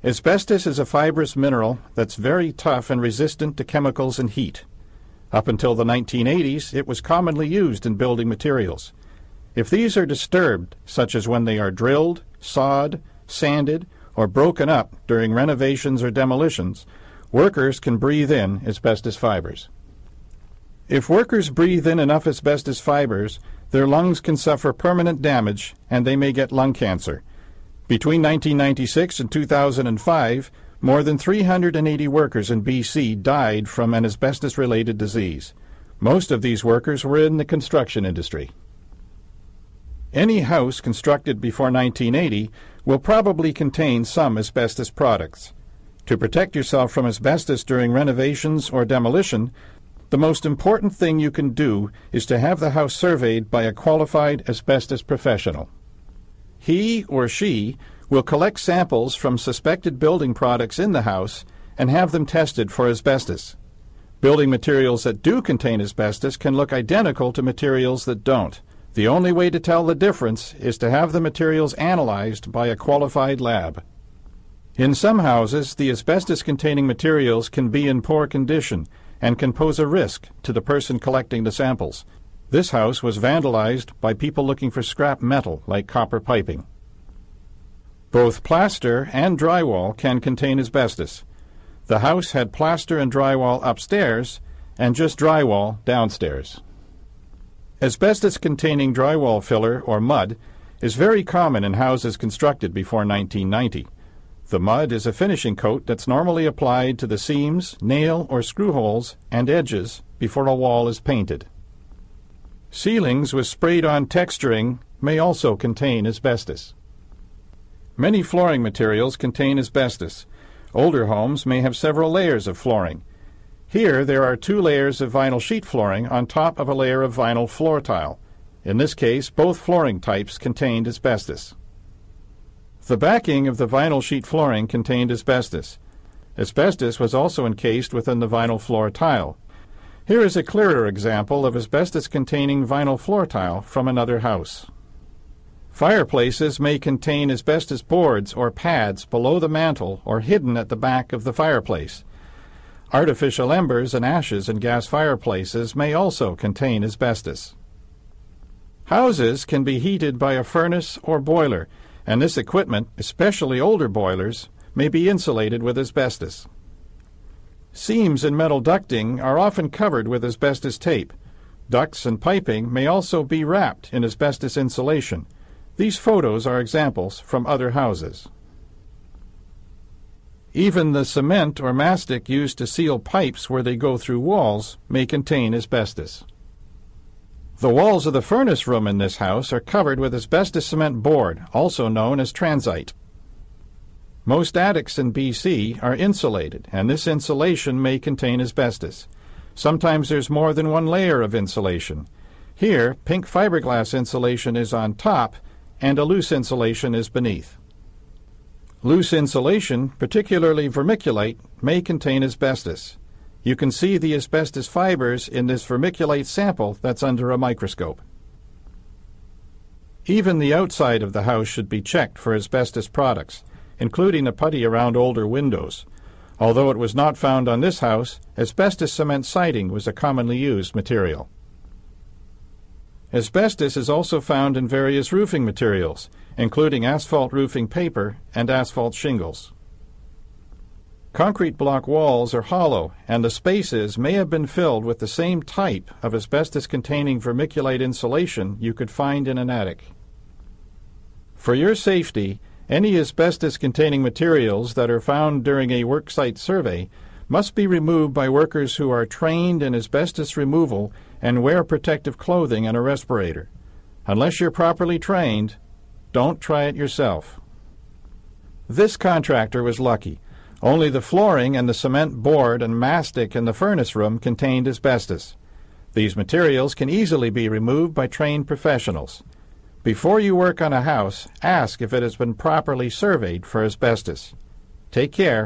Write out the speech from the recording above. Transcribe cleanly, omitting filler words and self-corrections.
Asbestos is a fibrous mineral that's very tough and resistant to chemicals and heat. Up until the 1980s, it was commonly used in building materials. If these are disturbed, such as when they are drilled, sawed, sanded, or broken up during renovations or demolitions, workers can breathe in asbestos fibers. If workers breathe in enough asbestos fibers, their lungs can suffer permanent damage and they may get lung cancer. Between 1996 and 2005, more than 380 workers in BC died from an asbestos-related disease. Most of these workers were in the construction industry. Any house constructed before 1980 will probably contain some asbestos products. To protect yourself from asbestos during renovations or demolition, the most important thing you can do is to have the house surveyed by a qualified asbestos professional. He or she will collect samples from suspected building products in the house and have them tested for asbestos. Building materials that do contain asbestos can look identical to materials that don't. The only way to tell the difference is to have the materials analyzed by a qualified lab. In some houses, the asbestos-containing materials can be in poor condition and can pose a risk to the person collecting the samples. This house was vandalized by people looking for scrap metal like copper piping. Both plaster and drywall can contain asbestos. The house had plaster and drywall upstairs and just drywall downstairs. Asbestos-containing drywall filler, or mud, is very common in houses constructed before 1990. The mud is a finishing coat that's normally applied to the seams, nail or screw holes, and edges before a wall is painted. Ceilings with sprayed-on texturing may also contain asbestos. Many flooring materials contain asbestos. Older homes may have several layers of flooring. Here there are 2 layers of vinyl sheet flooring on top of a layer of vinyl floor tile. In this case, both flooring types contained asbestos. The backing of the vinyl sheet flooring contained asbestos. Asbestos was also encased within the vinyl floor tile. Here is a clearer example of asbestos-containing vinyl floor tile from another house. Fireplaces may contain asbestos boards or pads below the mantel or hidden at the back of the fireplace. Artificial embers and ashes in gas fireplaces may also contain asbestos. Houses can be heated by a furnace or boiler, and this equipment, especially older boilers, may be insulated with asbestos. Seams in metal ducting are often covered with asbestos tape. Ducts and piping may also be wrapped in asbestos insulation. These photos are examples from other houses. Even the cement or mastic used to seal pipes where they go through walls may contain asbestos. The walls of the furnace room in this house are covered with asbestos cement board, also known as transite. Most attics in BC are insulated, and this insulation may contain asbestos. Sometimes there's more than one layer of insulation. Here, pink fiberglass insulation is on top, and a loose insulation is beneath. Loose insulation, particularly vermiculite, may contain asbestos. You can see the asbestos fibers in this vermiculite sample that's under a microscope. Even the outside of the house should be checked for asbestos products, including the putty around older windows. Although it was not found on this house, asbestos cement siding was a commonly used material. Asbestos is also found in various roofing materials, including asphalt roofing paper and asphalt shingles. Concrete block walls are hollow, and the spaces may have been filled with the same type of asbestos-containing vermiculite insulation you could find in an attic. For your safety, any asbestos-containing materials that are found during a worksite survey must be removed by workers who are trained in asbestos removal and wear protective clothing and a respirator. Unless you're properly trained, don't try it yourself. This contractor was lucky. Only the flooring and the cement board and mastic in the furnace room contained asbestos. These materials can easily be removed by trained professionals. Before you work on a house, ask if it has been properly surveyed for asbestos. Take care.